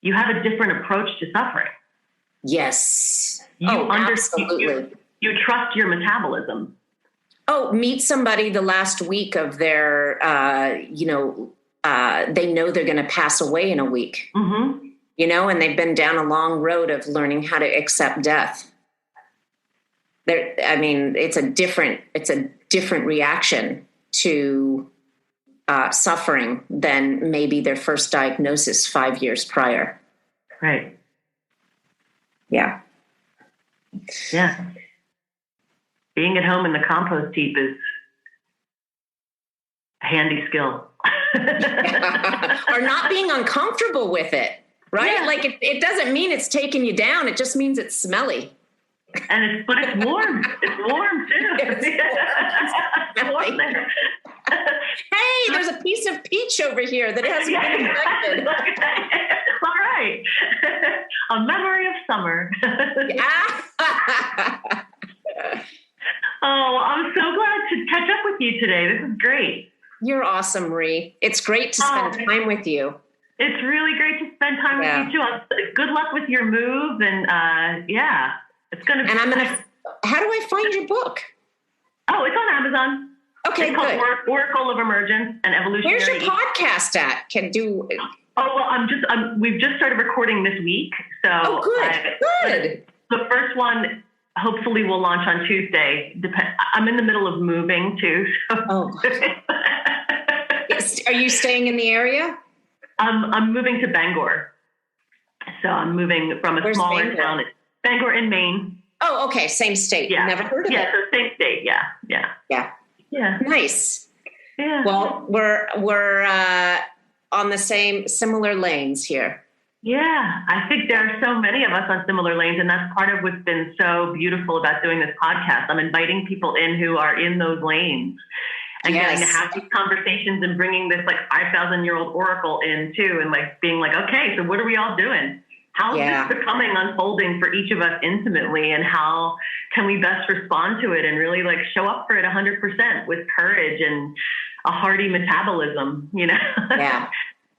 you have a different approach to suffering. Yes. Absolutely. You trust your metabolism. Oh, meet somebody the last week of their, they know they're going to pass away in a week. Mm-hmm. And they've been down a long road of learning how to accept death. It's a different reaction to suffering than maybe their first diagnosis 5 years prior. Right. Yeah. Yeah. Being at home in the compost heap is a handy skill. Or not being uncomfortable with it. Right? Yeah. It doesn't mean it's taking you down. It just means it's smelly. But it's warm. It's warm too. It's warm there. Hey, there's a piece of peach over here that hasn't been infected. All right. A memory of summer. Oh, I'm so glad to catch up with you today. This is great. You're awesome, Rei. It's great to spend time with you. It's really great to spend time with you too. Good luck with your move, and it's gonna. And how do I find your book? Oh, it's on Amazon. Okay, it's called good. Oracle of Emergence and Evolutionary. Where's your podcast at? Oh, well, we've just started recording this week. So good. The first one hopefully will launch on Tuesday. I'm in the middle of moving too. So. Are you staying in the area? I'm moving to Bangor. So I'm moving from a smaller town. Bangor in Maine. Oh, okay. Same state. Yeah. Never heard of it. Yeah, so same state. Yeah. Nice. Yeah. Well, we're on the similar lanes here. Yeah. I think there are so many of us on similar lanes, and that's part of what's been so beautiful about doing this podcast. I'm inviting people in who are in those lanes and getting to have these conversations and bringing this like 5,000-year-old oracle in too, and like being like, okay, so what are we all doing? How is this becoming unfolding for each of us intimately, and how can we best respond to it and really like show up for it 100% with courage and a hearty metabolism, you know?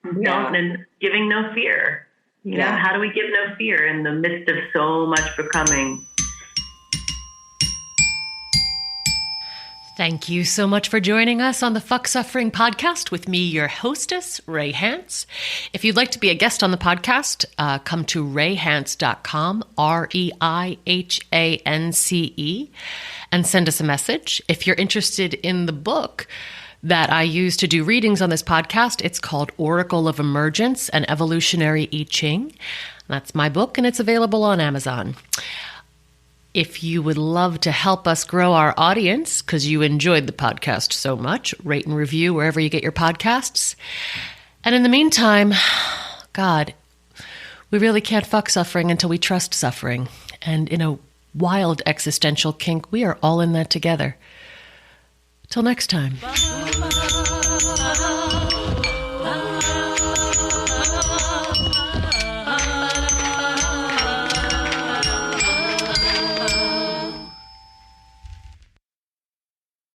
And giving no fear. You know, how do we give no fear in the midst of so much becoming? Thank you so much for joining us on the Fuck Suffering podcast with me, your hostess, Rei Hance. If you'd like to be a guest on the podcast, come to reihance.com, REIHANCE, and send us a message. If you're interested in the book that I use to do readings on this podcast, it's called Oracle of Emergence, an Evolutionary I Ching. That's my book, and it's available on Amazon. If you would love to help us grow our audience, because you enjoyed the podcast so much, rate and review wherever you get your podcasts. And in the meantime, God, we really can't fuck suffering until we trust suffering. And in a wild existential kink, we are all in that together. Till next time. Bye.